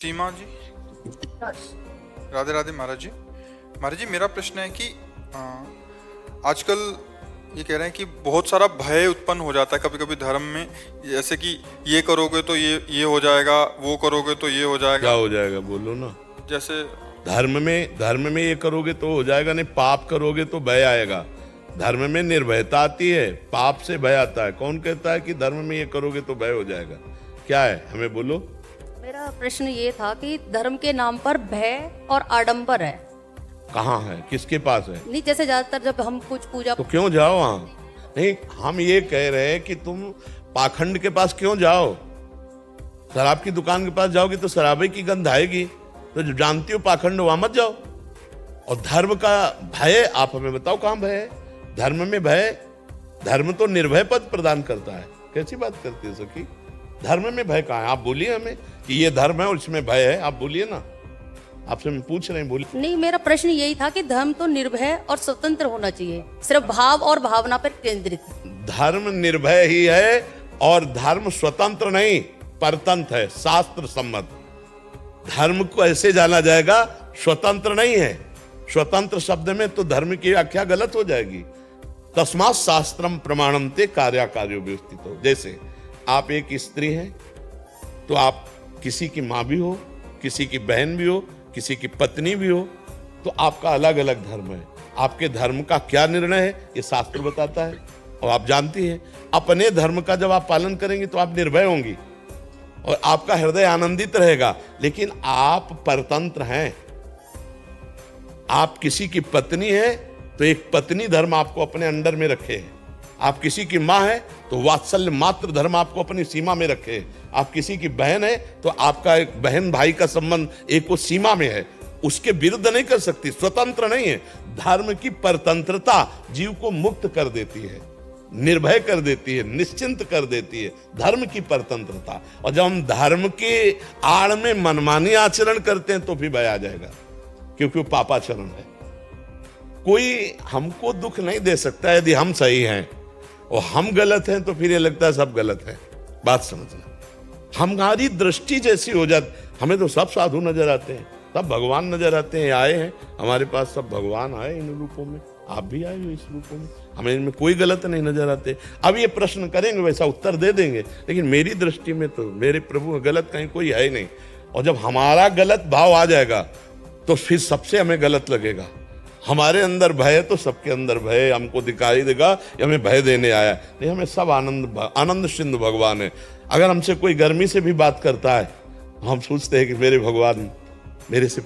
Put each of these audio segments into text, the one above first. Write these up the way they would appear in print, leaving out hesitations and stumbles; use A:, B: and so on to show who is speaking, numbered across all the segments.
A: सीमा जी, राधे राधे महाराज जी मेरा प्रश्न है कि आजकल ये कह रहे हैं कि बहुत सारा भय उत्पन्न हो जाता है कभी कभी धर्म में, जैसे कि ये करोगे तो ये हो जाएगा, वो करोगे तो ये हो जाएगा।
B: क्या हो जाएगा बोलो ना।
A: जैसे
B: धर्म में ये करोगे तो हो जाएगा, नहीं पाप करोगे तो भय आएगा। धर्म में निर्भयता आती है, पाप से भय आता है। कौन कहता है कि धर्म में ये करोगे तो भय हो जाएगा? क्या है, हमें बोलो।
C: मेरा प्रश्न ये था कि धर्म के नाम पर भय और आडंबर है।
B: कहाँ है, किसके पास है?
C: नहीं, जैसे ज्यादातर जब हम कुछ पूजा
B: तो क्यों जाओ वहां? नहीं, हम ये कह रहे हैं कि तुम पाखंड के पास क्यों जाओ। शराब की दुकान के पास जाओगी तो शराबे की गंध आएगी, तो जो जानती हो पाखंड वहां मत जाओ। और धर्म का भय, आप हमें बताओ कहां भय है? धर्म में भय, धर्म तो निर्भय पद प्रदान करता है। कैसी बात करती है सखी, धर्म में भय कहां है? आप बोलिए हमें कि ये धर्म है और इसमें भय है, आप बोलिए ना। आपसे मैं पूछ रहे हैं, बोलिए।
C: नहीं, मेरा प्रश्न यही था कि धर्म तो निर्भय और स्वतंत्र होना चाहिए, सिर्फ भाव और भावना पर केंद्रित।
B: धर्म निर्भय ही है और धर्म स्वतंत्र नहीं, परतंत्र है, शास्त्र सम्मत। धर्म को ऐसे जाना जाएगा, स्वतंत्र नहीं है। स्वतंत्र शब्द में तो धर्म की व्याख्या गलत हो जाएगी। तस्मात् शास्त्रम प्रमाणन्ते कार्याकार्यो व्यवस्थितो। जैसे आप एक स्त्री हैं तो आप किसी की माँ भी हो, किसी की बहन भी हो, किसी की पत्नी भी हो, तो आपका अलग अलग धर्म है। आपके धर्म का क्या निर्णय है ये शास्त्र बताता है और आप जानती हैं। अपने धर्म का जब आप पालन करेंगे तो आप निर्भय होंगी और आपका हृदय आनंदित रहेगा। लेकिन आप परतंत्र हैं, आप किसी की पत्नी है तो एक पत्नी धर्म आपको अपने अंडर में रखे है। आप किसी की माँ है तो वात्सल्य मात्र धर्म आपको अपनी सीमा में रखे है। आप किसी की बहन है तो आपका एक बहन भाई का संबंध एक वो सीमा में है, उसके विरुद्ध नहीं कर सकती, स्वतंत्र नहीं है। धर्म की परतंत्रता जीव को मुक्त कर देती है, निर्भय कर देती है, निश्चिंत कर देती है, धर्म की परतंत्रता। और जब हम धर्म के आड़ में मनमानी आचरण करते हैं तो भी भय आ जाएगा, क्योंकि वो पापाचरण है। कोई हमको दुख नहीं दे सकता यदि हम सही हैं, और हम गलत हैं तो फिर ये लगता है सब गलत है। बात समझना, हमारी दृष्टि जैसी हो जाती, हमें तो सब साधु नजर आते हैं, सब भगवान नजर आते हैं। आए हैं हमारे पास, सब भगवान आए इन रूपों में, आप भी आए हो इस रूपों में, हमें इनमें कोई गलत नहीं नजर आते। अब ये प्रश्न करेंगे वैसा उत्तर दे देंगे, लेकिन मेरी दृष्टि में तो मेरे प्रभु गलत कहीं कोई है ही नहीं। और जब हमारा गलत भाव आ जाएगा तो फिर सबसे हमें गलत लगेगा। हमारे अंदर भय है तो सबके अंदर भय हमको दिखाई देगा, ये हमें भय देने आया। नहीं, हमें सब आनंद सिंधु भगवान है। अगर हमसे कोई गर्मी से भी बात करता है, हम सोचते हैं कि मेरे भगवान मेरे से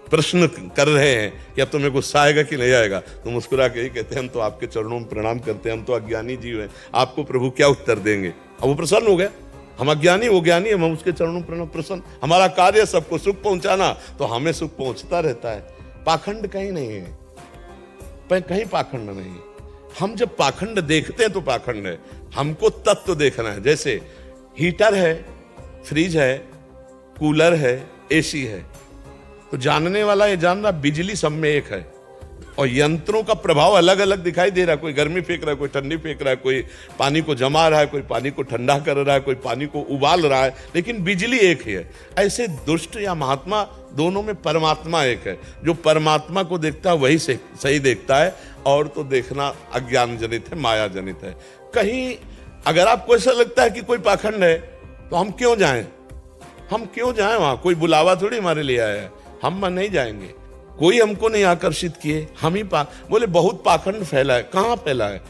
B: प्रश्न कर रहे हैं कि अब तुम्हें गुस्सा आएगा कि नहीं आएगा। तो मुस्कुरा के ही कहते हैं हम तो आपके चरणों में प्रणाम करते हैं, हम तो अज्ञानी जीव हैं, आपको प्रभु क्या उत्तर देंगे। अब वो प्रसन्न हो गया, हम अज्ञानी, वो ज्ञानी है, हम उसके चरणों में प्रसन्न। हमारा कार्य सबको सुख पहुंचाना, तो हमें सुख पहुंचता रहता है। पाखंड कहीं नहीं है, कहीं पाखंड नहीं है। हम जब पाखंड देखते हैं तो पाखंड है। हमको तत्व देखना है। जैसे हीटर है, फ्रिज है, कूलर है, एसी है, तो जानने वाला ये जान रहा बिजली सब में एक है, और यंत्रों का प्रभाव अलग अलग दिखाई दे रहा है। कोई गर्मी फेंक रहा है, कोई ठंडी फेंक रहा है, कोई पानी को जमा रहा है, कोई पानी को ठंडा कर रहा है, कोई पानी को उबाल रहा है, लेकिन बिजली एक ही है। ऐसे दुष्ट या महात्मा दोनों में परमात्मा एक है। जो परमात्मा को देखता है वही सही देखता है, और तो देखना अज्ञान जनित है, माया जनित है। कहीं अगर आपको ऐसा लगता है कि कोई पाखंड है तो हम क्यों जाएं? हम क्यों जाएं वहां? कोई बुलावा थोड़ी हमारे लिए आया है, हम नहीं जाएंगे। कोई हमको नहीं आकर्षित किए, हम ही बोले बहुत पाखंड फैला है। कहां फैला है?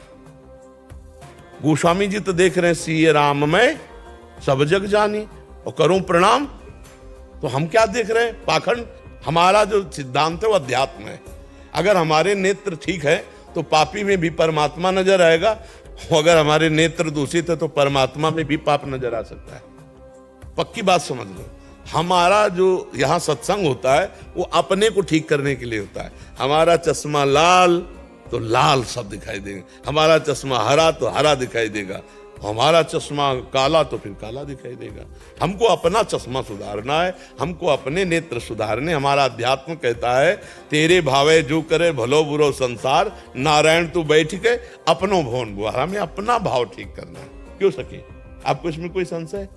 B: गोस्वामी जी तो देख रहे हैं सीए राम में सब जग जानी और करूं प्रणाम, तो हम क्या देख रहे हैं? पाखंड। हमारा जो सिद्धांत है वो अध्यात्म है। अगर हमारे नेत्र ठीक है तो पापी में भी परमात्मा नजर आएगा, अगर हमारे नेत्र दूषित है तो परमात्मा में भी पाप नजर आ सकता है। पक्की बात समझ लो। हमारा जो यहाँ सत्संग होता है वो अपने को ठीक करने के लिए होता है। हमारा चश्मा लाल तो लाल सब दिखाई देंगे, हमारा चश्मा हरा तो हरा दिखाई देगा, हमारा चश्मा काला तो फिर काला दिखाई देगा। हमको अपना चश्मा सुधारना है, हमको अपने नेत्र सुधारने। हमारा अध्यात्म कहता है तेरे भावे जो करे भलो बुरो संसार, नारायण तू बैठ के अपनो भवन बुआ। हमें अपना भाव ठीक करना है। क्यों सके? आपको इसमें कोई संशय?